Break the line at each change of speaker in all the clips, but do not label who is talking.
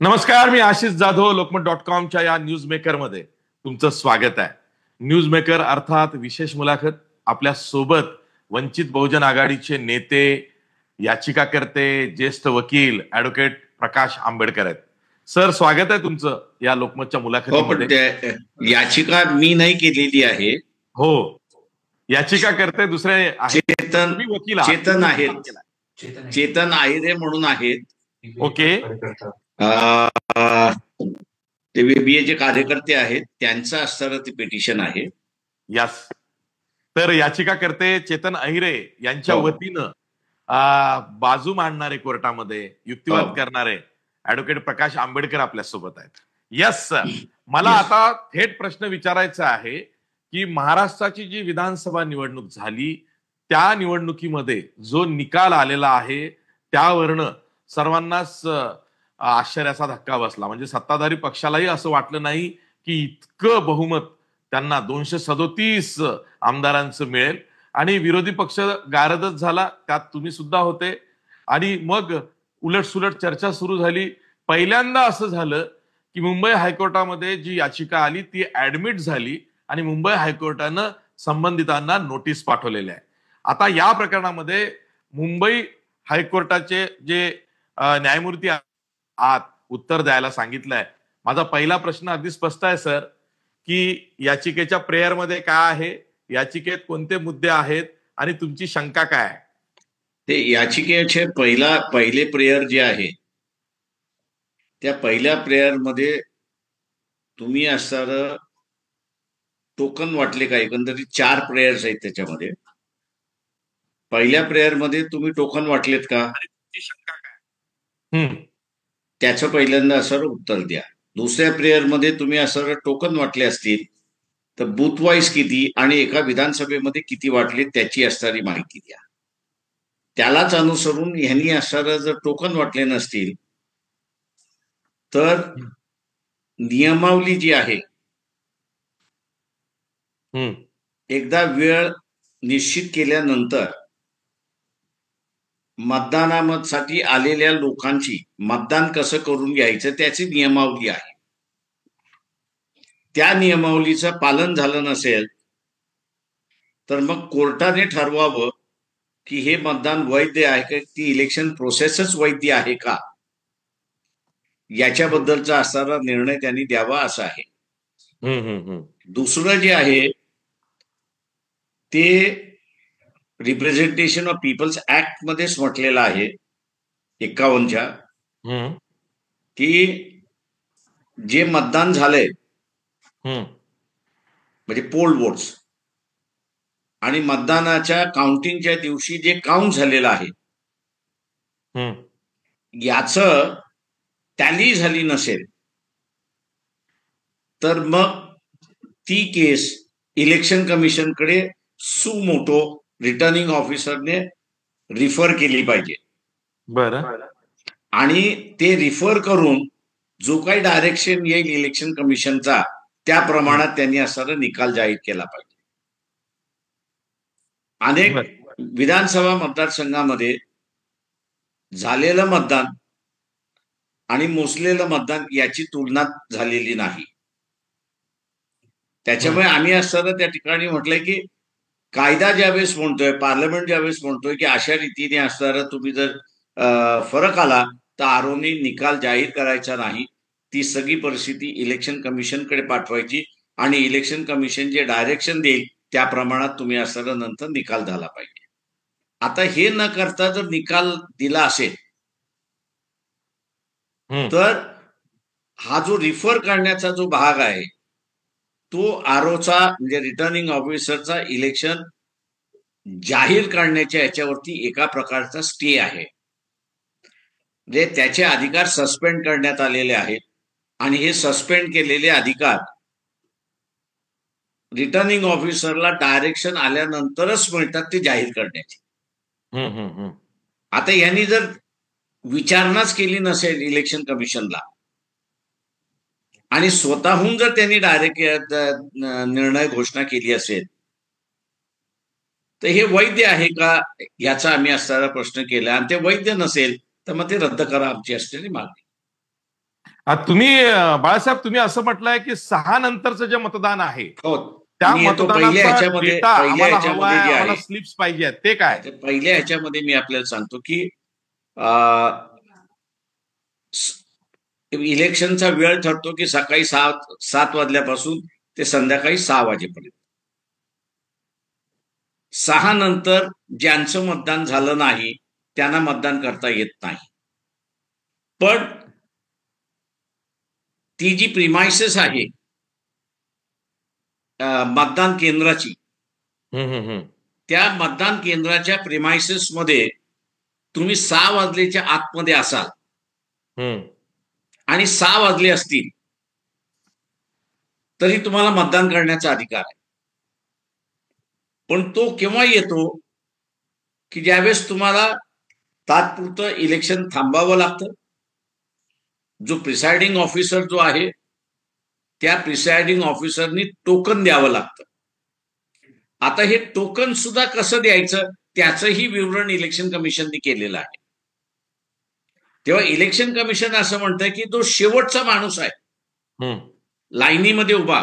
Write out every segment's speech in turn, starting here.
नमस्कार, मी आशिष जाधव. लोकमत.com च्या या न्यूज मेकर मध्ये तुमचं स्वागत आहे. न्यूज मेकर अर्थात विशेष मुलाखत. आपल्या सोबत वंचित बहुजन आघाडीचे नेते, याचिकाकर्ते, ज्येष्ठ वकील ऍडव्होकेट प्रकाश आंबेडकर आहेत. सर, स्वागत आहे तुमचं या लोकमतच्या मुलाखतीमध्ये.
याचिका मी नाही केलेली आहे.
हो, याचिकाकर्ते दुसरे आहेत.
वकील चेतन आहेत, चेतन आहिरे म्हणून आहेत.
ओके,
ते बीबीएचे कार्यकर्ते आहेत. त्यांचं असणारं ते पिटिशन आहे.
यस. तर याचिकाकर्ते चेतन अहिरे यांच्या वतीनं बाजू मांडणारे, कोर्टामध्ये युक्तिवाद करणारे ऍडव्होकेट प्रकाश आंबेडकर आपल्या सोबत आहेत. यस सर, मला आता थेट प्रश्न विचारायचा आहे की महाराष्ट्राची जी विधानसभा निवडणूक झाली त्या निवडणुकीमध्ये जो निकाल आलेला आहे त्यावरनं सर्वांनाच आश्चर्याचा धक्का बसला. म्हणजे सत्ताधारी पक्षालाही असं वाटलं नाही की इतकं बहुमत त्यांना 237 आमदारांचं मिळेल, आणि विरोधी पक्ष गारदच झाला, त्यात तुम्ही सुद्धा होते. आणि मग उलटसुलट चर्चा सुरू झाली. पहिल्यांदा असं झालं की मुंबई हायकोर्टामध्ये जी याचिका आली ती ऍडमिट झाली आणि मुंबई हायकोर्टानं संबंधितांना नोटीस पाठवलेल्या आहे. आता या प्रकरणामध्ये मुंबई हायकोर्टाचे जे न्यायमूर्ती आत उत्तर द्यायला सांगितलंय. माझा पहिला प्रश्न अगदी स्पष्ट आहे सर, की याचिकेच्या प्रेयर मध्ये काय आहे, याचिकेत कोणते मुद्दे आहेत आणि तुमची शंका काय आहे?
ते याचिकेचे पहिले प्रेयर जे आहे त्या पहिल्या प्रेयर मध्ये तुम्ही असणारं टोकन वाटले का? एकंदरीत 4 प्रेयर्स आहेत त्याच्यामध्ये. पहिल्या प्रेयर मध्ये तुम्ही टोकन वाटलेत का?
शंका काय?
त्याचं पहिल्यांदा असं उत्तर द्या. दुसऱ्या प्रेयर मध्ये तुम्ही असं टोकन वाटले असतील तर बूथ वाईज किती आणि एका विधानसभेमध्ये किती वाटले त्याची असणारी माहिती द्या. त्यालाच अनुसरून ह्यांनी असणारं जर टोकन वाटले नसतील तर नियमावली जी आहे, एकदा वेळ निश्चित केल्यानंतर मतदानासाठी आलेल्या लोकांची मतदान कसं करून घ्यायचं त्याची नियमावली आहे. त्या नियमावलीचं पालन झालं नसेल तर मग कोर्टाने ठरवावं की हे मतदान वैध आहे का, ती इलेक्शन प्रोसेसच वैध आहे का, याच्याबद्दलचा असणारा निर्णय त्यांनी द्यावा असा आहे. दुसरं जे आहे ते रिप्रेझेंटेशन ऑफ पीपल्स ऍक्ट मध्येच म्हटलेलं आहे 51च्या, की जे मतदान झालंय म्हणजे पोल वोट्स आणि मतदानाच्या काउंटिंगच्या दिवशी जे काउंट झालेलं आहे याचं टॅली झाली नसेल तर मग ती केस इलेक्शन कमिशनकडे सुमोटो रिटर्निंग ऑफिसरने रिफर केली पाहिजे.
बरं.
आणि ते रिफर करून जो काही डायरेक्शन येईल इलेक्शन कमिशनचा त्या प्रमाणात त्यांनी असणारा निकाल जाहीर केला पाहिजे. अनेक विधानसभा मतदारसंघामध्ये झालेलं मतदान आणि मोजलेलं मतदान याची तुलना झालेली नाही. त्याच्यामुळे आम्ही असताना त्या ठिकाणी म्हटलंय की कायदा ज्यावेळेस म्हणतोय, पार्लमेंट ज्यावेळेस म्हणतोय की अशा रीतीने असणारा तुम्ही जर फरक आला तर आरोनी निकाल जाहीर करायचा नाही, ती सगळी परिस्थिती इलेक्शन कमिशनकडे पाठवायची आणि इलेक्शन कमिशन जे डायरेक्शन देईल त्या प्रमाणात तुम्ही असणारा नंतर निकाल झाला पाहिजे. आता हे न करता जर निकाल दिला असेल तर हा जो रिफर करण्याचा जो भाग आहे तो आरोचा म्हणजे रिटर्निंग ऑफिसरचा इलेक्शन जाहीर करण्याच्या याच्यावरती एका प्रकारचा स्टे आहे. म्हणजे त्याचे अधिकार सस्पेंड करण्यात आलेले आहेत आणि हे सस्पेंड केलेले अधिकार रिटर्निंग ऑफिसरला डायरेक्शन आल्यानंतरच मिळतात ते जाहीर करण्याचे. आता यांनी जर विचारणाच केली नसेल इलेक्शन कमिशनला आणि स्वतःहून जर त्यांनी डायरेक्ट निर्णय घोषणा केली असेल तर हे वैध आहे का याचा आम्ही असणारा प्रश्न केला. आणि ते वैध नसेल तर मग ते रद्द करा, आमची असलेली मागणी.
तुम्ही बाळासाहेब तुम्ही असं म्हटलंय की 6 नंतरचं जे मतदान आहे
हो,
त्या
मी येतो
मतदानाचा डेटा
पहिल्या
आम्हाला हवा
ह्याच्यामध्ये
आहे,
जे
आम्हाला
आहे
स्लिप्स पाहिजे आहेत, ते काय?
पहिल्या ह्याच्यामध्ये मी आपल्याला सांगतो की इलेक्शनचा वेळ ठरतो की सकाळी 7 वाजल्यापासून ते संध्याकाळी 6 वाजेपर्यंत. 6 नंतर ज्यांचं मतदान झालं नाही त्यांना मतदान करता येत नाही. पण ती जी प्रिमायसेस आहे मतदान केंद्राची, त्या मतदान केंद्राच्या प्रिमायसेस मध्ये तुम्ही 6 वाजलेच्या आतमध्ये असाल आणि 6 वाजले असतील तरी तुम्हाला मतदान करण्याचा अधिकार आहे. पण तो केव्हा येतो की ज्यावेळेस तुम्हाला तात्पुरतं इलेक्शन थांबावं लागतं. जो प्रिसाइडिंग ऑफिसर जो आहे त्या प्रिसाइडिंग ऑफिसरनी टोकन द्यावं लागतं. आता हे टोकन सुद्धा कसं द्यायचं त्याचंही विवरण इलेक्शन कमिशनने केलेलं आहे. तेव्हा इलेक्शन कमिशन असं म्हणतंय की जो शेवटचा माणूस आहे लाईनीमध्ये उभा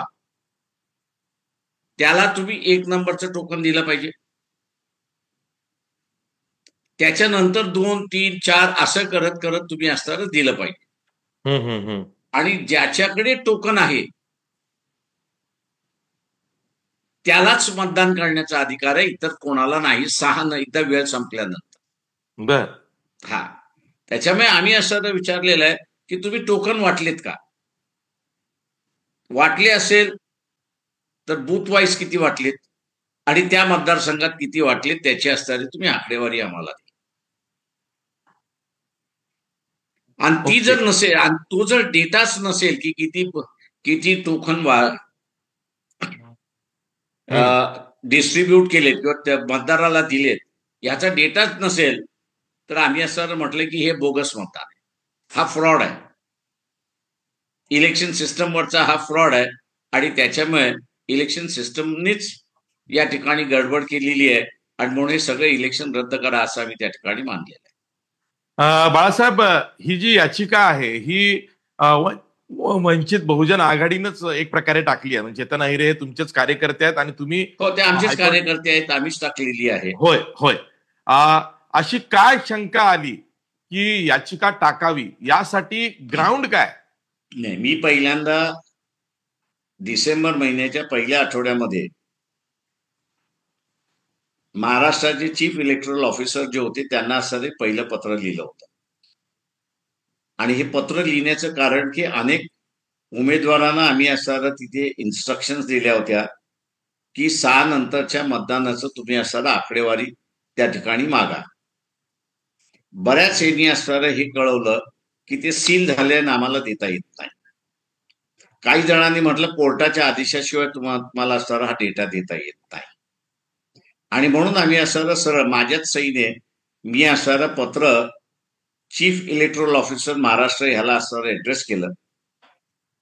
त्याला तुम्ही 1 नंबरचं टोकन दिलं पाहिजे. त्याच्यानंतर 2, 3, 4 असं करत करत तुम्ही असताना दिलं पाहिजे. आणि ज्याच्याकडे टोकन आहे त्यालाच मतदान करण्याचा अधिकार आहे, इतर कोणाला नाही. 6 एकदा वेळ संपल्यानंतर.
बर.
हा, त्याच्यामुळे आम्ही असं विचारलेलं आहे की तुम्ही टोकन वाटलेत का? वाटले असेल तर बूथ वाईज किती वाटलेत आणि त्या मतदारसंघात किती वाटलेत त्याची असणारी तुम्ही आकडेवारी आम्हाला द्या. आणि ती जर नसेल आणि तो जर डेटाच नसेल की किती टोकन डिस्ट्रीब्यूट केलेत किंवा त्या मतदाराला दिलेत याचा डेटाच नसेल तर आम्ही असं म्हटलं की हे बोगस मतदान आहे, हा फ्रॉड आहे. इलेक्शन सिस्टमवरचा हा फ्रॉड आहे आणि त्याच्यामुळे इलेक्शन सिस्टमनीच या ठिकाणी गडबड केलेली आहे आणि म्हणून हे सगळं इलेक्शन रद्द करा असं आम्ही त्या ठिकाणी मानलेलं आहे.
बाळासाहेब, ही जी याचिका आहे ही वंचित बहुजन आघाडीनंच एक प्रकारे टाकली आहे. म्हणजे चेतन अहिरे हे तुमचेच कार्यकर्ते आहेत आणि तुम्ही
हो, ते आमचेच कार्यकर्ते आहेत, आम्हीच टाकलेली आहे.
होय होय. अशी काय शंका आली की याचिका टाकावी, यासाठी ग्राउंड काय?
नाही, मी पहिल्यांदा डिसेंबर महिन्याच्या पहिल्या आठवड्यामध्ये महाराष्ट्राचे चीफ इलेक्टोरल ऑफिसर जे होते त्यांना असं पहिलं पत्र लिहिलं होतं. आणि हे पत्र लिहिण्याचं कारण की अनेक उमेदवारांना आम्ही असं तिथे इन्स्ट्रक्शन्स दिल्या होत्या की 6 नंतरच्या मतदानाचं तुम्ही असताना आकडेवारी त्या ठिकाणी मागा. बऱ्याच यांनी असणारं हे कळवलं की ते सील झाल्याने आम्हाला देता येत नाही. काही जणांनी म्हटलं कोर्टाच्या आदेशाशिवाय तुम्हाला असणारा हा डेटा देता येत नाही. आणि म्हणून आम्ही असणारं सरळ माझ्याच सहीने मी असणारं पत्र चीफ इलेक्टोरल ऑफिसर महाराष्ट्र ह्याला असणारं ऍड्रेस केलं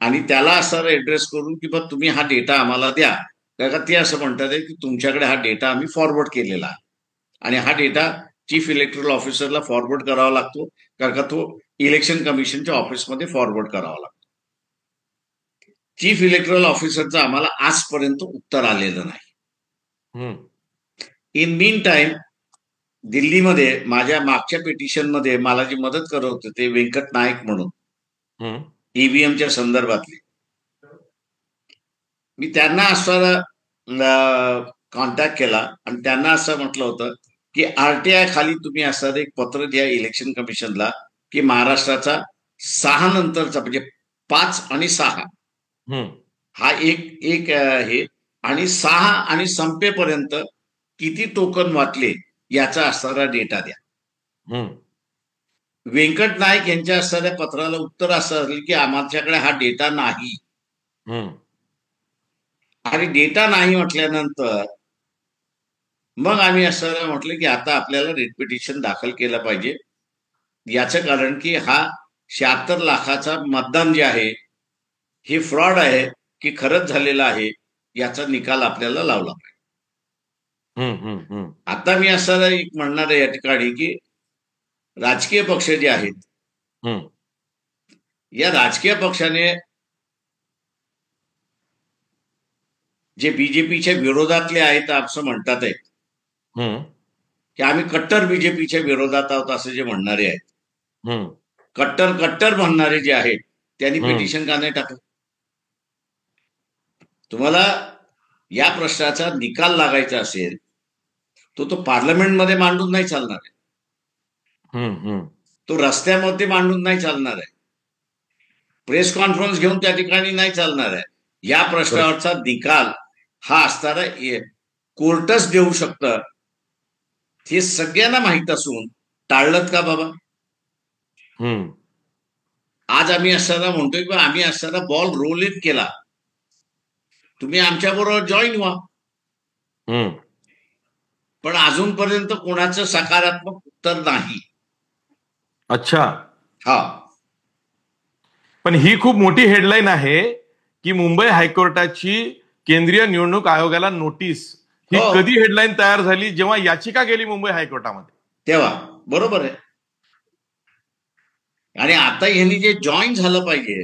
आणि त्याला असणारं ऍड्रेस करून की बघ तुम्ही हा डेटा आम्हाला द्या. कारण ते असं म्हणतात की तुमच्याकडे हा डेटा आम्ही फॉरवर्ड केलेला आहे आणि हा डेटा चीफ इलेक्टोरल ऑफिसरला फॉरवर्ड करावा लागतो कारण का तो इलेक्शन कमिशनच्या ऑफिसमध्ये फॉरवर्ड करावा लागतो. चीफ इलेक्टोरल ऑफिसरचं आम्हाला आजपर्यंत उत्तर आलेलं नाही. इन मीन टाइम दिल्लीमध्ये माझ्या मागच्या पिटिशनमध्ये मला जी मदत करत होते ते व्यंकट नाईक म्हणून ईव्हीएमच्या संदर्भातले, मी त्यांना असं कॉन्टॅक्ट केला आणि त्यांना असं म्हटलं होतं की आरटीआय खाली तुम्ही असं एक पत्र द्या इलेक्शन कमिशनला की महाराष्ट्राचा 6 नंतरचा म्हणजे 5 आणि 6 हा एक हे आणि 6 आणि संपेपर्यंत किती टोकन वाटले याचा असणारा डेटा द्या. व्यंकट नाईक यांच्या असणाऱ्या पत्राला उत्तर असं असेल की आमच्याकडे हा डेटा नाही. आणि डेटा नाही म्हटल्यानंतर मग आम्ही असं म्हटलं की आता आपल्याला रिट पिटिशन दाखल केलं पाहिजे. याचं कारण की हा 76 लाखाचा मतदान जे आहे हे फ्रॉड आहे की खरंच झालेलं आहे याचा निकाल आपल्याला लावला पाहिजे. आता मी असं एक म्हणणार आहे या ठिकाणी की राजकीय पक्ष जे आहेत या राजकीय पक्षाने जे बीजेपीच्या विरोधातले आहेत असं म्हणतात आहेत
हम्म.
की आम्ही कट्टर बीजेपीच्या विरोधात आहोत असं जे म्हणणारे आहेत,
हम्म.
कट्टर कट्टर म्हणणारे जे आहेत त्यांनी
हम्म.
पिटिशन का नाही टाकलं? तुम्हाला या प्रश्नाचा निकाल लागायचा असेल तो पार्लमेंटमध्ये मांडून नाही चालणार आहे,
हम्म.
तो रस्त्यामध्ये मांडून नाही चालणार आहे, प्रेस कॉन्फरन्स घेऊन त्या ठिकाणी नाही चालणार आहे. या प्रश्नावरचा निकाल हा असताना कोर्टच देऊ शकतं हे सगळ्यांना माहीत असून टाळलत का बाबा?
हम्म.
आज आम्ही असताना म्हणतोय की आम्ही असताना बॉल रोल इन केला, तुम्ही आमच्या बरोबर जॉईन व्हा.
हम्म.
पण अजूनपर्यंत कोणाचं सकारात्मक उत्तर नाही.
अच्छा.
हा,
पण ही खूप मोठी हेडलाईन आहे की मुंबई हायकोर्टाची केंद्रीय निवडणूक आयोगाला नोटीस. ही
हो.
कधी हेडलाईन तयार झाली? जेव्हा याचिका गेली मुंबई हायकोर्टामध्ये.
तेव्हा बरोबर आहे. आणि आता ह्यांनी जे जॉईन झालं पाहिजे,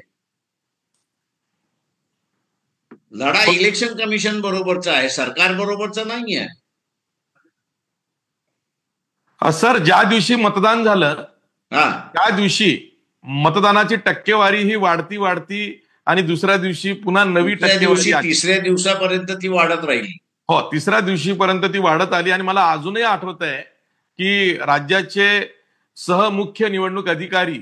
लढा इलेक्शन कमिशन बरोबरचा आहे, सरकार बरोबरचा नाही आहे.
सर, ज्या दिवशी मतदान झालं
हा,
त्या दिवशी मतदानाची टक्केवारी ही वाढती वाढती आणि दुसऱ्या दिवशी पुन्हा नवी
दुसऱ्या दिवशी
टक्केवारी.
तिसऱ्या दिवसापर्यंत ती वाढत राहिली.
हो, तिसऱ्या दिवशीपर्यंत ती वाढत आली. आणि मला अजूनही आठवत आहे की राज्याचे सहमुख्य निवडणूक अधिकारी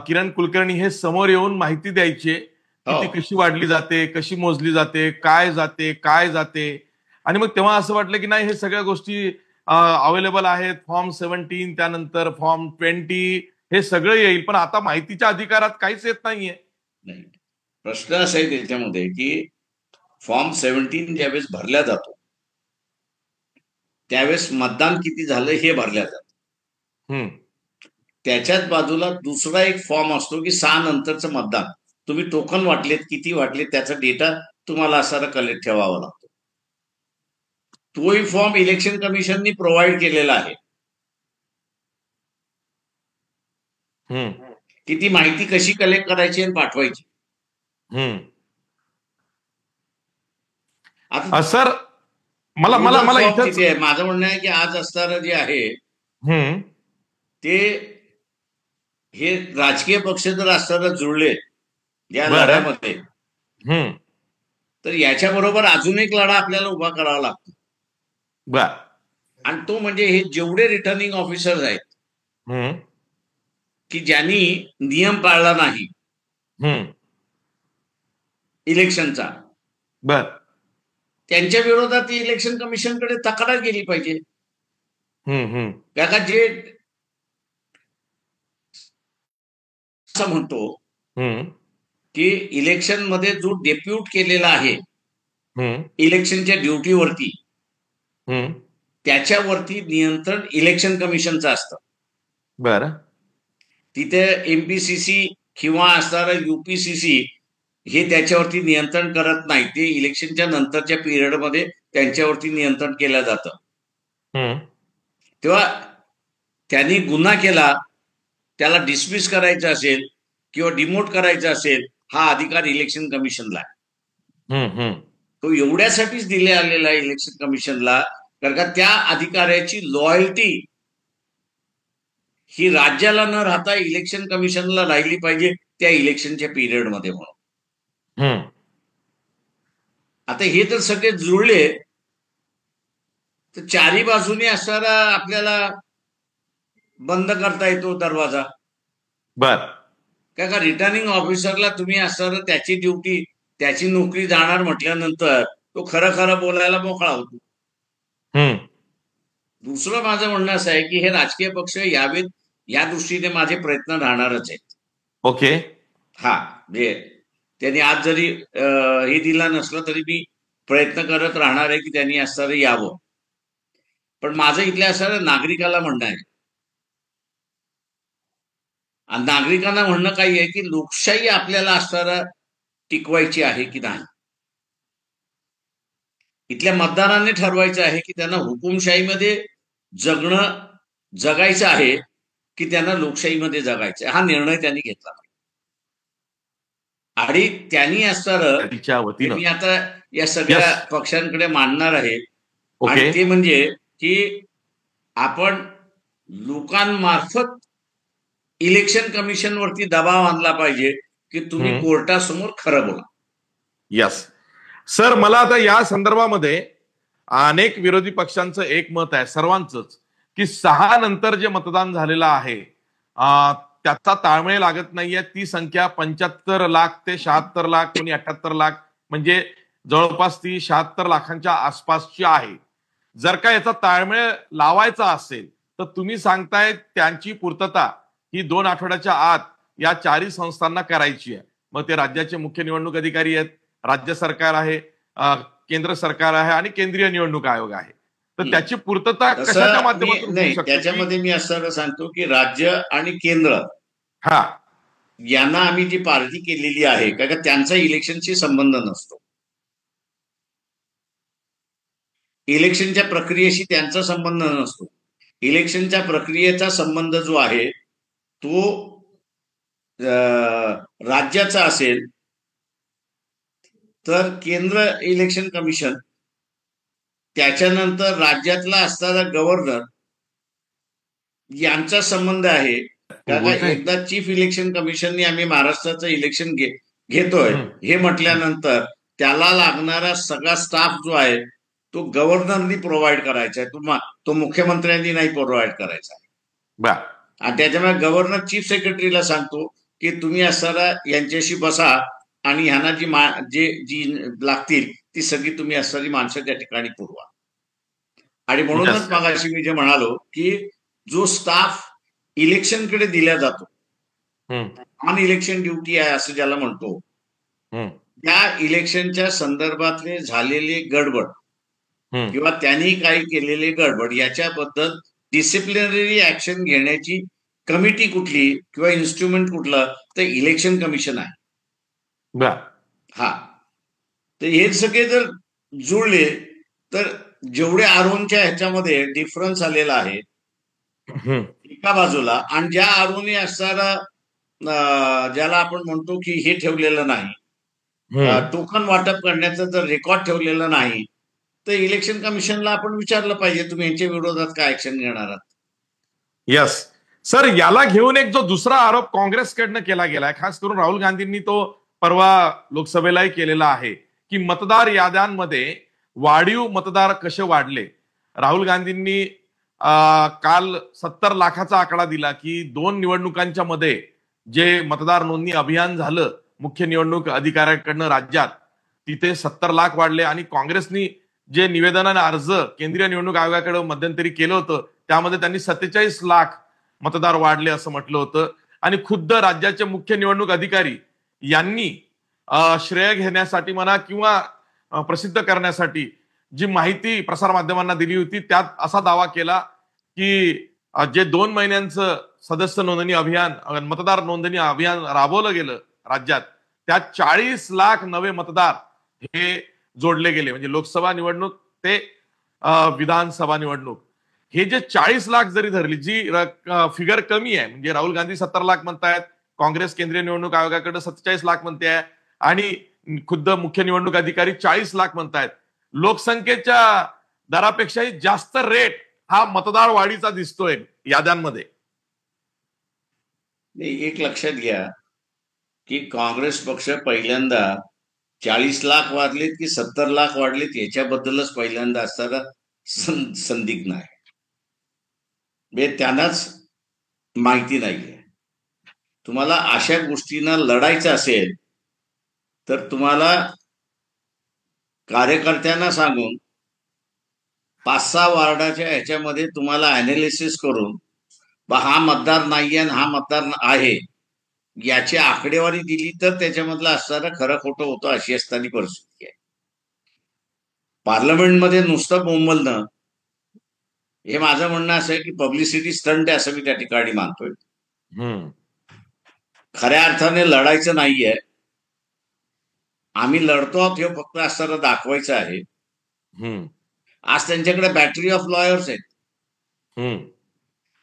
किरण कुलकर्णी हे समोर येऊन माहिती द्यायचे की ती कशी वाढली जाते, कशी मोजली जाते, काय जाते. आणि मग तेव्हा असं वाटलं की नाही, हे सगळ्या गोष्टी अवेलेबल आहेत. फॉर्म 17, त्यानंतर फॉर्म 20, हे सगळं येईल. पण आता माहितीच्या अधिकारात काहीच येत नाहीये.
नाही, प्रश्न असा आहे त्याच्यामध्ये की फॉर्म 17 ज्यावेळेस भरला जातो त्यावेळेस मतदान किती झालं हे भरल्या जातं. त्याच्याच बाजूला दुसरा एक फॉर्म असतो की 6 नंतरचं मतदान, तुम्ही टोकन वाटलेत, किती वाटले, त्याचा डेटा तुम्हाला असा कलेक्ट ठेवावा लागतो. तोही फॉर्म इलेक्शन कमिशननी प्रोव्हाइड केलेला आहे की ती माहिती कशी कलेक्ट करायची आणि पाठवायची. आता
सर, मला मला मला
फॉर्म
इथं
तिथे आहे. माझं म्हणणं आहे की आज असणारं जे आहे ते हे राजकीय पक्ष जर असताना जुळले या लढ्यामध्ये, तर याच्याबरोबर अजून एक लढा आपल्याला उभा करावा लागतो. आणि तो म्हणजे हे जेवढे रिटर्निंग ऑफिसर्स आहेत की ज्यांनी नियम पाळला नाही इलेक्शनचा, त्यांच्या विरोधात इलेक्शन कमिशनकडे तक्रार केली पाहिजे. का जे असं म्हणतो की इलेक्शन मध्ये जो डेप्यूट केलेला आहे इलेक्शनच्या ड्युटीवरती, त्याच्यावरती नियंत्रण इलेक्शन कमिशनचं असतं.
बरं.
तिथे एमपीसीसी किंवा असणारं यूपीसीसी हे त्याच्यावरती नियंत्रण करत नाही. ते इलेक्शनच्या नंतरच्या पिरियडमध्ये त्यांच्यावरती नियंत्रण केलं जातं. तेव्हा त्यांनी गुन्हा केला, त्याला डिसमिस करायचं असेल किंवा डिमोट करायचं असेल, हा अधिकार इलेक्शन कमिशनला आहे. तो एवढ्यासाठीच दिले आलेला आहे इलेक्शन कमिशनला, कारण का त्या अधिकाऱ्याची लॉयल्टी ही राज्याला न राहता इलेक्शन कमिशनला राहिली पाहिजे त्या इलेक्शनच्या पिरियडमध्ये म्हणून. आता हे तर सगळे जुळले तर चारी बाजूने असणारा आपल्याला बंद करता येतो दरवाजा. का रिटर्निंग ऑफिसरला तुम्ही असणार त्याची ड्युटी, त्याची नोकरी जाणार म्हटल्यानंतर तो खरं बोलायला मोकळा होतो. दुसरं माझं म्हणणं असं आहे की हे राजकीय पक्ष यावेत या दृष्टीने माझे प्रयत्न राहणारच आहेत.
ओके.
हा, म्हणजे त्यांनी आज जरी हे दिला नसलं तरी मी प्रयत्न करत राहणार आहे की त्यांनी असणारं यावं. पण माझं इथल्या असणारं नागरिकाला म्हणणं आहे, आणि नागरिकांना म्हणणं काही आहे की लोकशाही आपल्याला असणारं टिकवायची आहे की नाही. इथल्या मतदारांनी ठरवायचं आहे की त्यांना हुकुमशाहीमध्ये जगायचं आहे की त्यांना लोकशाहीमध्ये जगायचं आहे. हा निर्णय त्यांनी घेतला. आणि त्यांनी असणारं
तिच्या
हे
वतीनं.
मी आता या
यस.
सगळ्या पक्षांकडे मांडणार आहे. आणि
ओके.
ते म्हणजे की आपण लोकांमार्फत इलेक्शन कमिशनवरती दबाव आणला पाहिजे की तुम्ही कोर्टासमोर खरं बोला.
यस सर, मला आता या संदर्भामध्ये अनेक विरोधी पक्षांचं एक मत आहे, सर्वांचंच, की 6 नंतर जे मतदान झालेलं आहे त्याचा ताळमेळ लागत नाहीये. ती संख्या 75 लाख ते 76 लाख, कोणी 78 लाख, म्हणजे जवळपास ती 76 लाखांच्या आसपासची आहे. जर का याचा ताळमेळ लावायचा असेल तर तुम्ही सांगताय त्यांची पूर्तता ही 2 आठवड्याच्या आत या 4 संस्थांना करायची आहे. मग ते राज्याचे मुख्य निवडणूक अधिकारी आहेत, राज्य सरकार आहे, केंद्र सरकार आहे आणि केंद्रीय निवडणूक आयोग आहे. तर त्याची पूर्तता कशाच्या माध्यमातून होऊ
नाही,
शकते?
त्याच्यामध्ये मी असं सांगतो की राज्य आणि केंद्र
हा
यांना आम्ही जी पार्टी केलेली आहे का त्यांचा इलेक्शनशी संबंध नसतो. इलेक्शनच्या प्रक्रियेशी त्यांचा संबंध नसतो. इलेक्शनच्या प्रक्रियेचा संबंध जो आहे तो राज्याचा असेल तर केंद्र इलेक्शन कमिशन, त्याच्यानंतर राज्यातला असणारा गव्हर्नर यांचा संबंध आहे. कारण एकदा चीफ इलेक्शन कमिशनने आम्ही महाराष्ट्राचं इलेक्शन घेतोय हे म्हटल्यानंतर त्याला लागणारा सगळा स्टाफ जो आहे तो गव्हर्नरनी प्रोव्हाइड करायचा आहे, तो मुख्यमंत्र्यांनी नाही प्रोव्हाइड करायचा आहे. आणि त्याच्यामुळे गव्हर्नर चीफ सेक्रेटरीला सांगतो की तुम्ही असणारा यांच्याशी बसा आणि ह्यांना जी लागतील ती सगळी तुम्ही असणारी माणसं त्या ठिकाणी पुरवा. आणि म्हणूनच मगाशी मी जे म्हणालो की जो स्टाफ इलेक्शनकडे दिला जातो, ऑन इलेक्शन ड्युटी आहे असं ज्याला म्हणतो, त्या इलेक्शनच्या संदर्भातले झालेले गडबड किंवा त्यांनी काही केलेले गडबड याच्याबद्दल डिसिप्लिनरी ऍक्शन घेण्याची कमिटी कुठली किंवा इन्स्ट्रुमेंट कुठलं तर इलेक्शन कमिशन आहे. हा, तर हे सगळे जर जुळले तर जेवढे आरोनच्या ह्याच्यामध्ये डिफरन्स आलेला आहे एका बाजूला, आणि ज्या आरोने असणारा ज्याला आपण म्हणतो की हे ठेवलेलं नाही, टोकन वाटप करण्याचं जर रेकॉर्ड ठेवलेलं नाही, तर इलेक्शन कमिशनला आपण विचारलं पाहिजे तुम्ही यांच्या विरोधात काय ऍक्शन घेणार आहात.
यस सर, याला घेऊन एक जो दुसरा आरोप काँग्रेसकडनं केला गेलाय, खास करून राहुल गांधींनी तो परवा लोकसभेलाही केलेला आहे, की मतदार याद्यांमध्ये वाढीव मतदार कसे वाढले. राहुल गांधींनी काल 70 लाखाचा आकडा दिला की 2 निवडणुकांच्या मध्ये जे मतदार नोंदणी अभियान झालं मुख्य निवडणूक अधिकाऱ्यांकडनं राज्यात, तिथे 70 लाख वाढले. आणि काँग्रेसनी जे निवेदनाने अर्ज केंद्रीय निवडणूक आयोगाकडे मध्यंतरी केलं होतं त्यामध्ये त्यांनी 47 लाख मतदार वाढले असं म्हटलं होतं. आणि खुद्द राज्याचे मुख्य निवडणूक अधिकारी यांनी श्रेय घेण्यासाठी म्हणा किंवा प्रसिद्ध करण्यासाठी जी माहिती प्रसारमाध्यमांना दिली होती त्यात असा दावा केला की जे 2 महिन्यांचं सदस्य नोंदणी अभियान, मतदार नोंदणी अभियान राबवलं गेलं राज्यात, त्यात 40 लाख नवे मतदार हे जोडले गेले. म्हणजे लोकसभा निवडणूक ते विधानसभा निवडणूक, हे जे 40 लाख जरी धरली, जी फिगर कमी आहे, म्हणजे राहुल गांधी 70 लाख म्हणतायत, काँग्रेस केंद्रीय निवडणूक आयोगाकडे 47 लाख म्हणते आहे आणि खुद्द मुख्य निवडणूक अधिकारी 40 लाख म्हणतायत. लोकसंख्येच्या दरापेक्षाही जास्त रेट हा मतदार वाढीचा दिसतोय याद्यांमध्ये.
एक लक्षात घ्या की काँग्रेस पक्ष पहिल्यांदा 40 लाख वाढलेत की 70 लाख वाढलेत याच्याबद्दलच पहिल्यांदा असताना संदिग्ध आहे. म्हणजे त्यांनाच माहिती नाहीये. तुम्हाला अशा गोष्टींना लढायचं असेल तर तुम्हाला कार्यकर्त्यांना सांगून 5-6 वार्डाच्या ह्याच्यामध्ये तुम्हाला अनालिसिस करून हा मतदार नाहीये आणि हा मतदार आहे याची आकडेवारी दिली तर त्याच्यामधलं असणारं खरं खोटं होतं अशी असताना परिस्थिती आहे. पार्लमेंटमध्ये नुसतं बोंबलणं हे माझं म्हणणं असं आहे की पब्लिसिटी स्टंट आहे असं मी त्या ठिकाणी मानतोय. खऱ्या अर्थाने लढायचं नाहीये. आम्ही लढतो आहोत हे फक्त असताना दाखवायचं आहे. आज त्यांच्याकडे बॅटरी ऑफ लॉयर्स आहेत.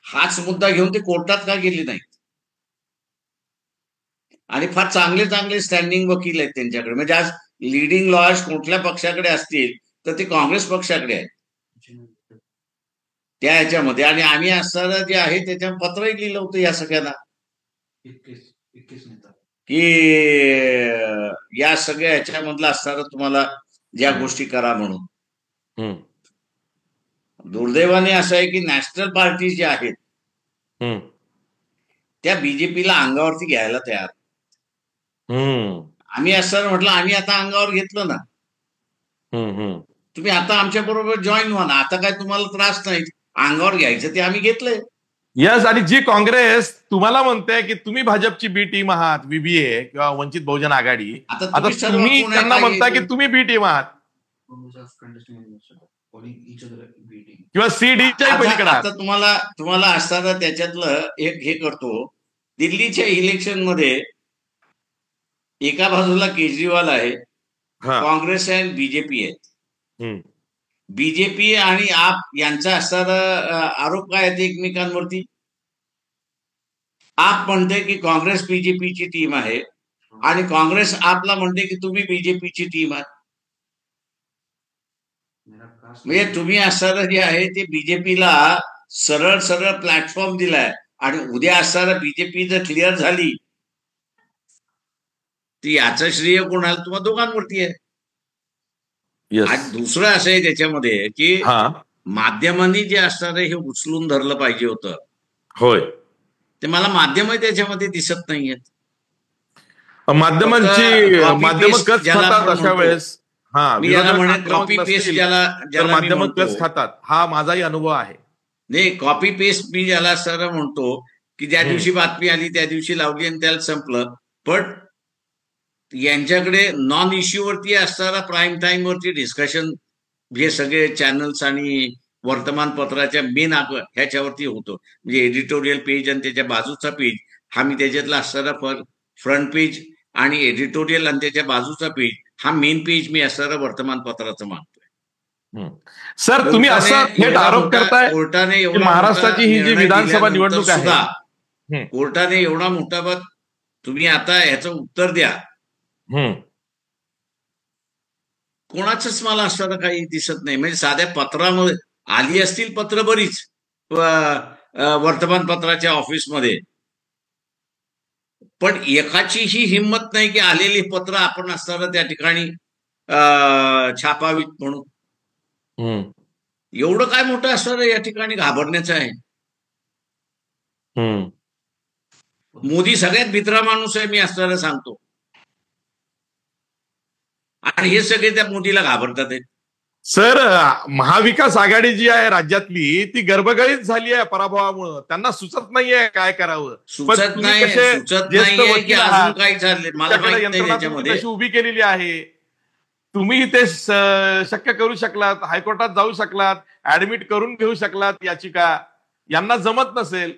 हाच मुद्दा घेऊन ते कोर्टात का गेले नाहीत? आणि फार चांगले चांगले स्टँडिंग वकील आहेत त्यांच्याकडे. म्हणजे आज लिडिंग लॉयर्स कुठल्या पक्षाकडे असतील तर ते काँग्रेस पक्षाकडे आहेत त्या ह्याच्यामध्ये. आणि आम्ही असताना जे आहे त्याच्या पत्रही लिहिलं होतं या सगळ्यांना की या सगळ्या ह्याच्यामधलं असताना तुम्हाला ज्या गोष्टी करा म्हणून. दुर्दैवाने असं आहे की नॅशनल पार्टी ज्या आहेत त्या बीजेपीला अंगावरती घ्यायला तयार. आम्ही असताना म्हटलं आम्ही आता अंगावर घेतलं ना, तुम्ही आता आमच्या बरोबर जॉईन व्हा ना, आता काय तुम्हाला त्रास नाही, अंगावर घ्यायचं ते आम्ही घेतलंय.
यस. आणि जी काँग्रेस तुम्हाला म्हणते की तुम्ही भाजपची बी टीम आहात, VBA किंवा वंचित बहुजन आघाडी, आता तुम्ही त्यांना म्हणता की तुम्ही बी टीम आहात किंवा CDच्या पलीकडे.
आता तुम्हाला असताना त्याच्यातलं एक हे करतो. दिल्लीच्या इलेक्शन मध्ये एका बाजूला केजरीवाल आहे, काँग्रेस आहे, बीजेपी आहे. बीजेपी आणि आप यांचा असणारा आरोप काय आहेत एकमेकांवरती. आप म्हणते की काँग्रेस बीजेपीची टीम आहे आणि काँग्रेस आपला म्हणते की तुम्ही बीजेपीची टीम आहात. म्हणजे तुम्ही असणारं जे आहे ते बीजेपीला सरळ सरळ प्लॅटफॉर्म दिलाय आणि उद्या असणारा बीजेपी जर क्लिअर झाली तर याचं श्रेय कोणाला, तुम्हाला दोघांवरती आहे. आणि दुसरं असं आहे त्याच्यामध्ये की माध्यमांनी जे असणारं हे उचलून धरलं पाहिजे होतं.
होय,
ते मला माध्यमही त्याच्यामध्ये दिसत नाहीयेत.
माध्यम कच खातात अशा वेळेस.
मी याला म्हणेन कॉपी पेस्ट ज्याला
माध्यम कच खातात, हा माझाही अनुभव आहे.
नाही, कॉपी पेस्ट मी ज्याला सर म्हणतो की ज्या दिवशी बातमी आली त्या दिवशी लावली आणि त्याला संपलं. पण यांच्याकडे नॉन इश्यूवरती असणारा प्राईम टाइम वरती डिस्कशन हे सगळे चॅनल्स आणि वर्तमानपत्राच्या मेन ह्याच्यावरती होतो. म्हणजे एडिटोरियल पेज आणि त्याच्या बाजूचा पेज, हा मी त्याच्यातला असणारा फ्रंट पेज आणि एडिटोरियल आणि त्याच्या बाजूचा पेज हा मेन पेज मी असणारा वर्तमानपत्राचं मानतोय.
सर तुम्ही असं थेट आरोप करताय कोर्टाने महाराष्ट्राची ही जी विधानसभा निवडणूक आहे,
कोर्टाने एवढा मोठा बात, तुम्ही आता ह्याचं उत्तर द्या. कोणाचंच मला असताना काही दिसत नाही. म्हणजे साध्या पत्रामध्ये आली असतील पत्र बरीच वर्तमानपत्राच्या ऑफिसमध्ये, पण एकाचीही हिंमत नाही की आलेली पत्र आपण असताना त्या ठिकाणी छापावीत म्हणून. एवढं काय मोठं असणार या ठिकाणी घाबरण्याचं आहे. मोदी सगळ्यात भित्रा माणूस आहे मी असताना सांगतो, आणि हे सगळे त्या मोदीला घाबरतात.
सर महाविकास आघाडी जी आहे राज्यातली ती गर्भगळीत झाली आहे पराभवामुळे. त्यांना सुचत नाहीये काय करावं,
सुचत नाही की अजून काय चाललंय मला माहित नाही त्याच्यामध्ये.
कशी उभी केलेली आहे, तुम्ही ते शक्य करू शकलात, हायकोर्टात जाऊ शकलात, ऍडमिट करून घेऊ शकलात याचिका. यांना जमत नसेल.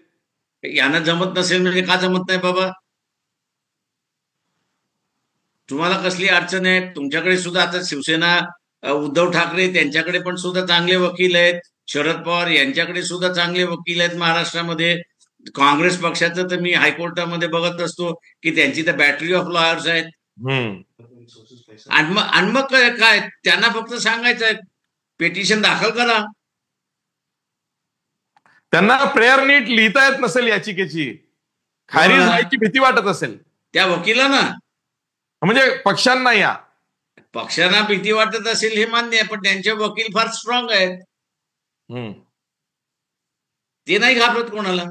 यांना जमत नसेल म्हणजे का जमत नाही बाबा? तुम्हाला कसली अडचण आहे? तुमच्याकडे सुद्धा आता शिवसेना उद्धव ठाकरे त्यांच्याकडे पण सुद्धा चांगले वकील आहेत, शरद पवार यांच्याकडे सुद्धा चांगले वकील आहेत महाराष्ट्रामध्ये. काँग्रेस पक्षाचं तर मी हायकोर्टामध्ये बघत असतो की त्यांची तर बॅटरी ऑफ लॉयर्स आहेत. आणि मग काय त्यांना फक्त सांगायचं आहे पिटिशन दाखल करा.
त्यांना प्रेयर नीट लिहिता येत नसेल याचिकेची, खारीज व्हायची भीती वाटत असेल
त्या वकिलांना,
म्हणजे पक्षांना. या
पक्षांना भीती वाटत असेल हे मान्य आहे, पण त्यांचे वकील फार स्ट्रॉंग आहेत, ते नाही घाबरत कोणाला.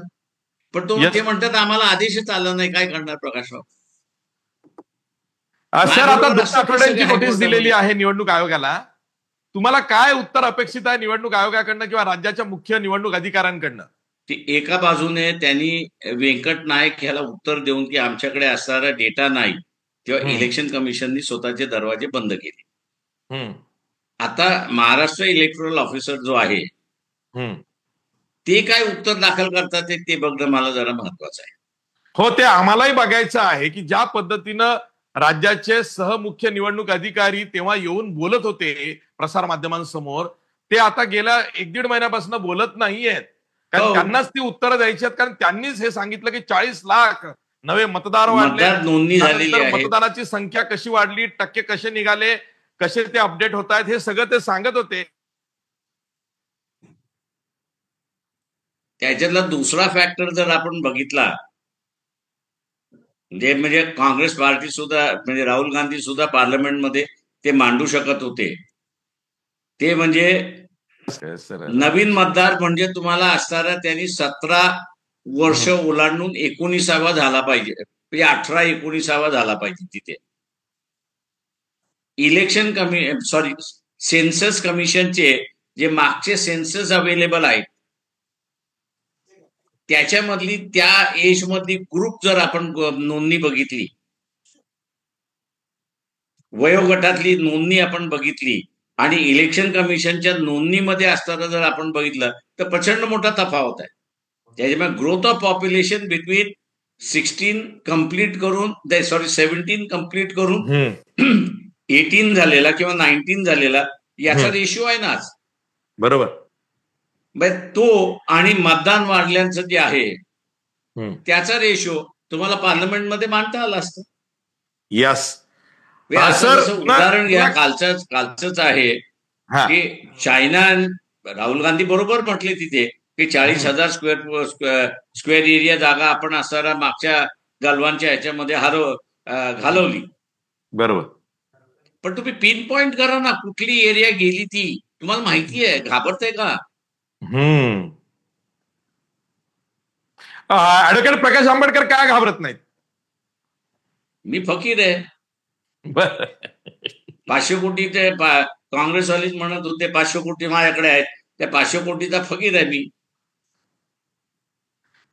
पण ते म्हणतात आम्हाला आदेशच आला नाही, काय करणार प्रकाशराव?
सर आता 2 आठवड्यांची नोटीस दिलेली आहे निवडणूक आयोगाला. तुम्हाला काय उत्तर अपेक्षित आहे निवडणूक आयोगाकडनं किंवा राज्याच्या मुख्य निवडणूक अधिकाऱ्यांकडनं?
एका बाजूने त्यांनी व्यंकट नाईक ह्याला उत्तर देऊन की आमच्याकडे असणारा डेटा नाही, तेव्हा इलेक्शन कमिशननी स्वतःचे दरवाजे बंद केले. आता महाराष्ट्र इलेक्टोरल ऑफिसर जो आहे ते काय उत्तर दाखल करतात ते बघणं मला जरा महत्वाचं आहे.
हो, ते आम्हालाही बघायचं आहे की ज्या पद्धतीनं राज्याचे सहमुख्य निवडणूक अधिकारी तेव्हा येऊन बोलत होते प्रसार माध्यमांसमोर, ते आता गेल्या 1-1.5 महिन्यापासून बोलत नाहीयेत. कारण त्यांनाच ती उत्तरं द्यायची आहेत. कारण त्यांनीच हे सांगितलं की 40 लाख नवे मतदार वाढले,
मतदार नोंदणी झालेली
त्यानंतर
आहे.
मतदानाची संख्या कशी वाढली, टक्के कसे निघाले, कसे ते अपडेट होत आहेत, हे सगळं ते सांगत होते.
त्याच्यातला दुसरा फॅक्टर जर आपण बघितला, म्हणजे काँग्रेस पार्टी सुद्धा, म्हणजे राहुल गांधी सुद्धा पार्लमेंटमध्ये ते मांडू शकत होते, ते म्हणजे नवीन मतदार म्हणजे तुम्हाला असणारा त्यांनी 17 वर्ष ओलांडून 19वा झाला पाहिजे, म्हणजे 18-19वा झाला पाहिजे तिथे. सेन्सस कमिशनचे जे मागचे सेन्सस अवेलेबल आहेत त्याच्यामधली त्या एज मधली ग्रुप जर आपण नोंदणी बघितली, वयोगटातली नोंदणी आपण बघितली आणि इलेक्शन कमिशनच्या नोंदणीमध्ये असताना जर आपण बघितलं तर प्रचंड मोठा तफावत आहे. त्याच्यामुळे growth of population between 16 complete करून 17 कम्प्लीट करून 18 झालेला किंवा 19 झालेला याचा रेशिओ आहे ना आज.
बरोबर.
तो आणि मतदान वाढल्याचं जे आहे त्याचा रेशो तुम्हाला पार्लमेंटमध्ये मांडता आला असतं.
यस.
उदाहरण घ्या, कालचंच आहे की चायना, राहुल गांधी बरोबर म्हटले तिथे की 40,000 स्क्वेअर एरिया जागा आपण असणारा मागच्या गलवानच्या ह्याच्यामध्ये घालवली.
बरोबर.
पण तुम्ही पिन पॉइंट करा ना, कुठली एरिया गेली ती तुम्हाला माहिती आहे, घाबरताय का?
ऍडव्होकेट प्रकाश आंबेडकर काय घाबरत नाहीत?
मी फकीर आहे. 500 कोटी ते काँग्रेसवालीच म्हणत होते 500 कोटी माझ्याकडे आहेत, त्या 500 कोटीचा फकीर आहे मी.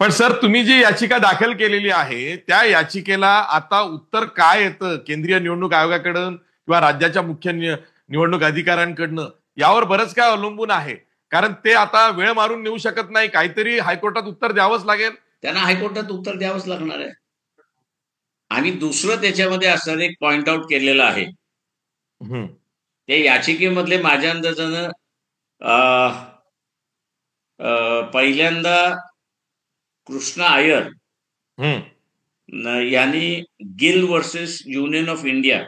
पण सर, तुम्ही जी याचिका दाखल केलेली आहे त्या याचिकेला आता उत्तर काय येतं केंद्रीय निवडणूक आयोगाकडून किंवा राज्याच्या मुख्य निवडणूक अधिकाऱ्यांकडनं, यावर बरंच काय अवलंबून आहे. कारण ते आता वेळ मारून नेऊ शकत नाही, काहीतरी हायकोर्टात उत्तर द्यावंच लागेल.
त्यांना हायकोर्टात उत्तर द्यावंच लागणार आहे. आणि दुसरं त्याच्यामध्ये असणारं एक पॉइंट आउट केलेलं आहे, ते याचिकेमधले माझ्या अंदाजानं पहिल्यांदा कृष्णा अय्यर यांनी Gill versus union of India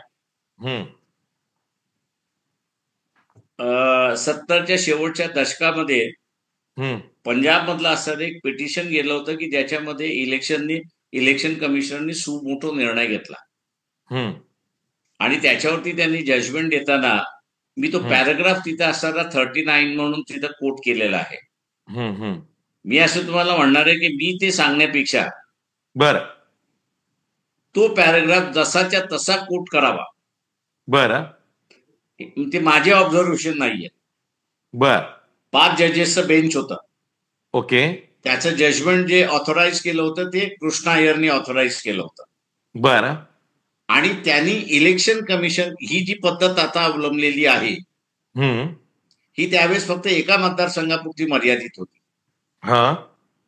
70च्या शेवटच्या दशकामध्ये पंजाब मधलं असं एक पिटिशन गेलं होतं की ज्याच्यामध्ये इलेक्शन कमिशनरनी सुमोठो निर्णय घेतला आणि त्याच्यावरती त्यांनी जजमेंट देताना मी तो पॅराग्राफ तिथे असताना 39 म्हणून तिथं कोट केलेला आहे. मी असं तुम्हाला म्हणणार आहे की मी ते सांगण्यापेक्षा
बरं
तो पॅराग्राफ जसाच्या तसा कोट करावा.
बरं.
ते माझे ऑब्झर्वेशन नाहीये.
बर.
5 जजेसचं बेंच होतं.
ओके.
त्याचं जजमेंट जे ऑथोराइज केलं होतं ते कृष्णा अय्यरनी ऑथोराइज केलं होतं.
बरं.
आणि त्यांनी इलेक्शन कमिशन ही जी पद्धत आता अवलंबलेली आहे ही त्यावेळेस फक्त एका मतदारसंघापुरती मर्यादित होती.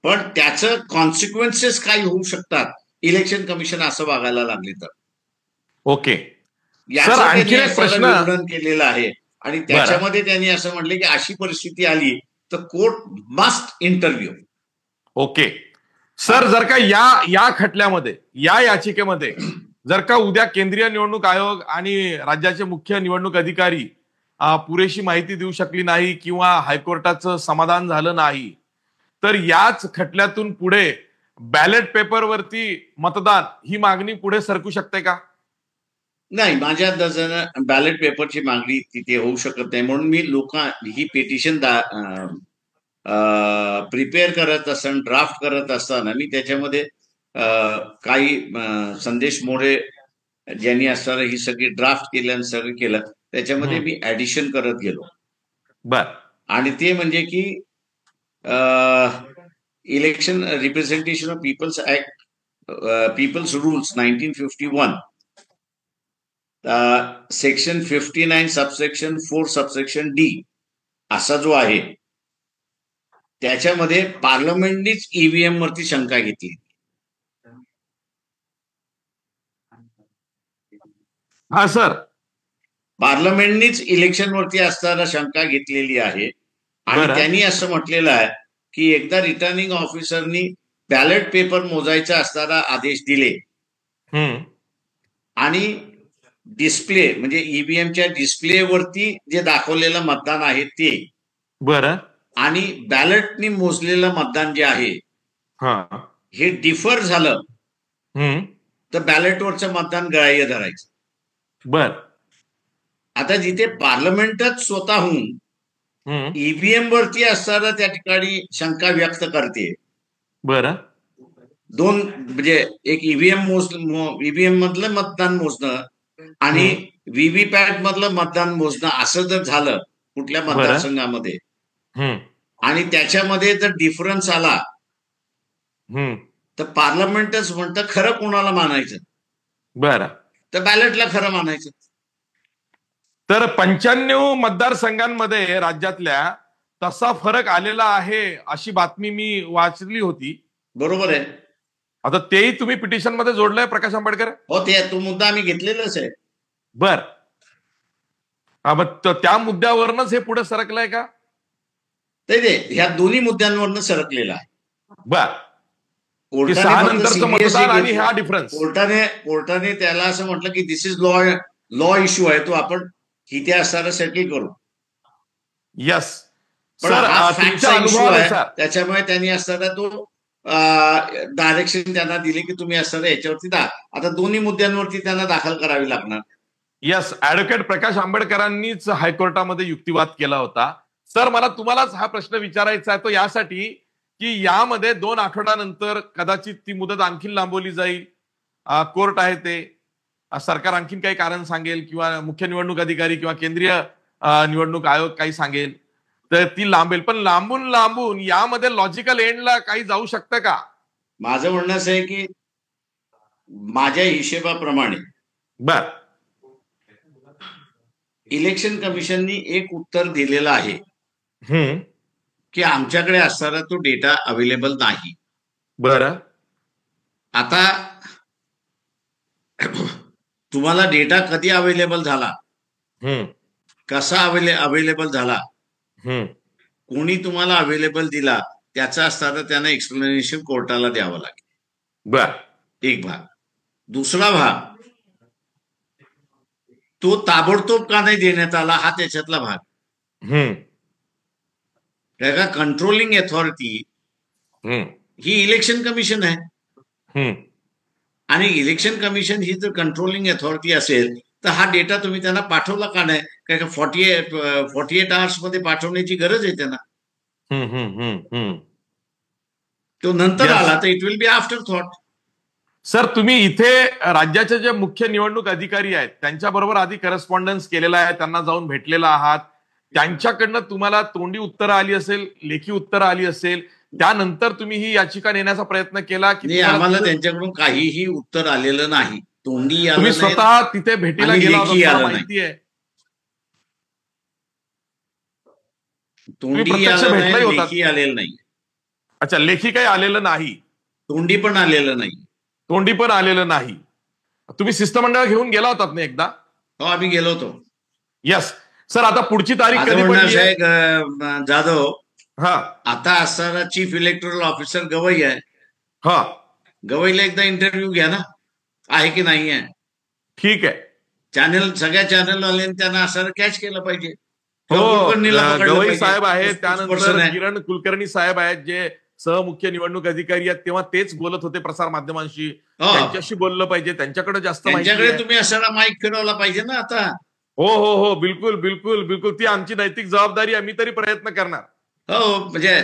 पण त्याचं कॉन्सिक्वेन्सेस काय होऊ शकतात इलेक्शन कमिशन असं वागायला लागले तर.
ओके.
याचं आणखी एक प्रश्न विवरण केलेलं आहे आणि त्याच्यामध्ये त्यांनी असं म्हटलं की अशी परिस्थिती आली तर court must interview.
Okay sir, जर का या खटल्यामध्ये, या याचिकेमध्ये जर का उद्या केंद्रीय निवडणूक आयोग आणि राज्याचे मुख्य निवडणूक अधिकारी पुरेशी माहिती देऊ शकली नाही किंवा हायकोर्टाचं समाधान झालं नाही, तर याच खटल्यातून पुढे बॅलेट पेपरवरती मतदान ही मागणी पुढे सरकू शकते का?
नाही, माझ्या अंदाजानं बॅलेट पेपरची मागणी तिथे होऊ शकत नाही. म्हणून मी ही पिटिशन प्रिपेअर करत असताना, ड्राफ्ट करत असताना मी त्याच्यामध्ये काही संदेश मोरे ज्यांनी असताना ही सगळी ड्राफ्ट केलं, सगळं केलं, त्याच्यामध्ये मी ऍडिशन करत गेलो.
बर.
आणि ते म्हणजे की election representation of peoples act, peoples rules 1951 section 59 subsection 4 subsection D असा जो आहे त्याच्यामध्ये पार्लमेंटनीच ईव्हीएम वरती शंका घेतली.
हा सर,
पार्लमेंटनीच इलेक्शन वरती असताना शंका घेतलेली आहे आणि त्यांनी असं म्हटलेलं आहे की एकदा रिटर्निंग ऑफिसरनी बॅलेट पेपर मोजायचा असताना आदेश दिले
हम्म.
आणि डिस्प्ले म्हणजे ईव्हीएमच्या डिस्प्लेवरती जे दाखवलेलं मतदान आहे ते
बरं.
आणि बॅलेटनी मोजलेलं मतदान जे आहे
हा.
हे डिफर झालं
हम्म.
तर बॅलेटवरचं मतदान ग्राह्य धरायचं.
बर.
आता जिथे पार्लमेंटच स्वतःहून
हम्म.
ईव्हीएम वरती असताना त्या ठिकाणी शंका व्यक्त करते.
बरं.
दोन म्हणजे एक ईव्हीएम मधलं मतदान मोजणं आणि व्हीव्हीपॅट मधलं मतदान मोजणं असं जर झालं कुठल्या मतदारसंघामध्ये
हम्म.
आणि त्याच्यामध्ये जर डिफरन्स आला
हम्म.
तर पार्लमेंटच म्हणतं खरं कोणाला मानायचं,
बरं.
तर बॅलेटला खरं मानायचं.
तर 95 मतदारसंघांमध्ये राज्यातल्या तसा फरक आलेला आहे अशी बातमी मी वाचली होती.
बरोबर आहे.
आता तेही तुम्ही पिटिशन मध्ये जोडलंय प्रकाश आंबेडकर?
हो, तो मुद्दा आम्ही घेतलेलाच आहे.
बर. मग त्या मुद्द्यावरनच हे पुढे सरकलंय का?
ते ह्या दोन्ही मुद्द्यांवरनं सरकलेला आहे.
बर.
कोर्टाने
6
फक्त
नंतरचं मतदान
CBSE
आणि
घेतलं.
हा डिफरन्स.
कोर्टाने त्याला असं म्हटलं की दिस इज लॉ इश्यू आहे, तो आपण इथे असताना सेटल करू.
यस.
पण हा फॅक्टचा इश्यू आहे,
सर
त्याच्यामुळे त्यांनी असताना तो डायरेक्शन त्यांना दिले की तुम्ही असताना याच्यावरती आता दोन्ही मुद्द्यांवरती त्यांना दाखल करावी लागणार.
यस. ऍडव्होकेट प्रकाश आंबेडकरांनीच हायकोर्टामध्ये युक्तिवाद केला होता. सर, मला तुम्हालाच हा प्रश्न विचारायचा आहे तो यासाठी की यामध्ये 2 आठवड्यानंतर कदाचित ती मुदत आणखीन लांबवली जाईल. कोर्ट आहे ते, सरकार आणखीन काही कारण सांगेल किंवा मुख्य निवडणूक अधिकारी किंवा केंद्रीय निवडणूक आयोग काही सांगेल तर ती लांबेल. पण लांबून लांबून यामध्ये लॉजिकल एंडला काही जाऊ शकतं का?
माझं म्हणणं असं आहे की माझ्या हिशेबाप्रमाणे
बर.
इलेक्शन कमिशननी एक उत्तर दिलेलं आहे की आमच्याकडे असताना तो डेटा अवेलेबल नाही.
बरं.
आता तुम्हाला डेटा कधी अवेलेबल झाला, कसा अवेलेबल झाला, कोणी तुम्हाला अवेलेबल दिला, त्याचा असताना त्यांना एक्सप्लेनेशन कोर्टाला द्यावं लागेल.
बर.
एक भाग. दुसरा भाग, तो ताबडतोब का नाही देण्यात आला हा त्याच्यातला भाग. का कंट्रोलिंग अथॉरिटी ही इलेक्शन कमिशन आहे आणि इलेक्शन कमिशन ही जर कंट्रोलिंग अथॉरिटी असेल तर हा डेटा तुम्ही त्यांना पाठवला का नाही? काय का 48 आवर्स मध्ये पाठवण्याची गरज आहे त्यांना. तो नंतर आला तर it will be after thought.
Sir, तुम्ही इथे राज्याचे जे मुख्य निवडणूक अधिकारी आहेत त्यांच्याबरोबर आधी करस्पॉन्डन्स केलेला आहे, त्यांना जाऊन भेटलेला आहात, त्यांच्याकडनं तुम्हाला तोंडी उत्तरं आली असेल, लेखी उत्तरं आली असेल, त्यानंतर तुम्ही ही याचिका नेण्याचा प्रयत्न केला की
आम्हाला त्यांच्याकडून काहीही उत्तर आलेलं नाही. तोंडी
तुम्ही स्वतः तिथे भेटीला गेला होता, माहिती आहे?
तोंडी लेखी आलेलं नाही.
अच्छा, लेखी काही आलेलं नाही,
तोंडी पण आलेलं नाही.
तोंडी पण आलेलं नाही. तुम्ही शिष्टमंडळ घेऊन गेला होतात ना एकदा?
हो, आम्ही गेलो होतो.
यस. सर, आता पुढची तारीख कधी पडली आहे?
जाधव,
हा,
आता असताना चीफ इलेक्टोरल ऑफिसर गवई आहे.
हा,
गवईला एकदा इंटरव्ह्यू घ्या ना, आहे की नाही आहे.
ठीक आहे.
सगळ्या चॅनलवाल्यांनी त्यांना असं कॅच केलं पाहिजे.
हो, गवई साहेब आहेत, त्यानंतर किरण कुलकर्णी साहेब आहेत जे सहमुख्य निवडणूक अधिकारी आहेत, तेव्हा तेच बोलत होते प्रसार माध्यमांशी. त्यांच्याशी बोललं पाहिजे, त्यांच्याकडे जास्त
त्यांच्याकडे तुम्ही असाला माईक फिरवला पाहिजे ना आता.
हो हो हो, बिलकुल बिलकुल बिलकुल, ती आमची नैतिक जबाबदारी, आम्ही तरी प्रयत्न करणार.
हो, म्हणजे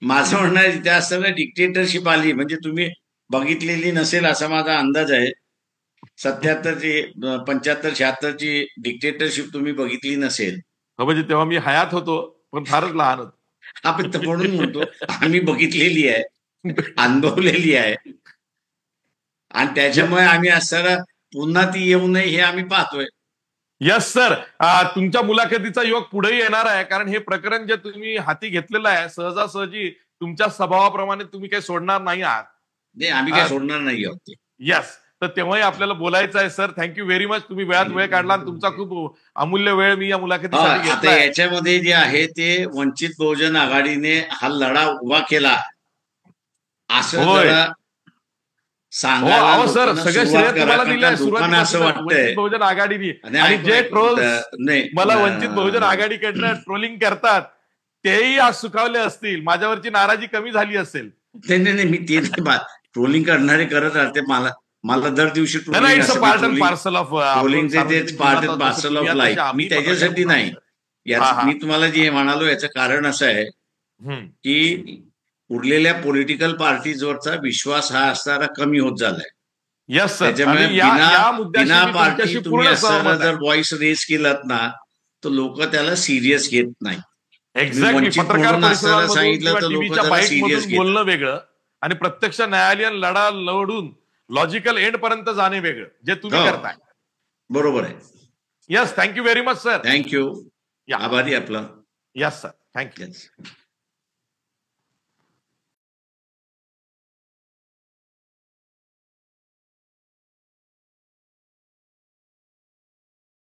माझं म्हणणं आहे त्या असताना डिक्टेटरशिप आली म्हणजे तुम्ही बघितलेली नसेल असा माझा अंदाज आहे. 77ची 75-76ची डिक्टेटरशिप तुम्ही बघितली नसेल.
म्हणजे तेव्हा मी हयात होतो, पण फारच लहान होतो.
आपण म्हणून म्हणतो आम्ही बघितलेली आहे, अनुभवलेली आहे आणि त्याच्यामुळे आम्ही असताना पुन्हा ती येऊ नये हे आम्ही पाहतोय.
यस सर, तुमच्या मुलाखतीचा योग पुढेही येणार आहे, कारण हे प्रकरण जे तुम्ही हाती घेतलेलं आहे सहजासहजी तुमच्या स्वभावाप्रमाणे तुम्ही काही सोडणार नाही आहात.
नाही, आम्ही काही सोडणार नाही आहोत.
यस. तर तेव्हाही आपल्याला बोलायचं आहे. Sir, thank you very much. तुम्ही वेळात वेळ काढला आणि तुमचा खूप अमूल्य वेळ मी या मुलाखतीसाठी
आता
घेतलाय.
याच्यामध्ये जे आहे ते वंचित बहुजन आघाडीने हा लढा उभा केला असं
होय.
जरा
हो,
सांगायला
अहो सर,
लोकांना
सगळं
सुरुवात
श्रेय
करा,
तुम्हाला
कारण
दिलंय
का लोकांना असं
सुरुवातीपासून वंचित
वाटतंय.
बहुजन आघाडीने. आणि
ऐकून
जे ट्रोल्स
नाही
मला वंचित बहुजन आघाडीकडनं ट्रोलिंग करतात तेही आज सुखावले असतील, माझ्यावरची नाराजी कमी झाली असेल.
नाही मी ते नाही ट्रोलिंग करणारे करत राहते. मला दर दिवशी ट्रोलिंग
इट्स अ
असं
पार्ट अँड पार्सल ऑफ
ट्रोलिंगचे ते part and parcel of life. मी त्याच्यासाठी नाही. मी तुम्हाला जे म्हणालो याचं कारण असं आहे की उरलेल्या पॉलिटिकल पार्टीजवरचा विश्वास हा असणारा कमी होत झालाय.
Yes sir.
त्याच्यामुळे
आणि या मुद्द्याशी
बिना
मी
पार्टी
तुमच्याशी
तुम्ही
पूर्ण
असं
सहमत आहे.
जर व्हॉइस रेज केलात ना तर लोक त्याला सिरियस घेत नाही.
एक्झॅक्टली.
वंचित
पत्रकार
म्हणून असताना
परिषदांमधून
सांगितलं
किंवा
तर लोक
टीव्हीच्या
जरा
बाईक
सिरियस
मधून
घेतात.
बोलणं वेगळं आणि प्रत्यक्ष न्यायालयीन लढा लढून लॉजिकल एंड पर्यंत जाणे वेगळं, जे तुम्ही
हो.
करताय.
बरोबर आहे.
Yes, thank you very much sir.
Thank you.
या.
आभारी आपला.
Yes sir, thank you.
Yes.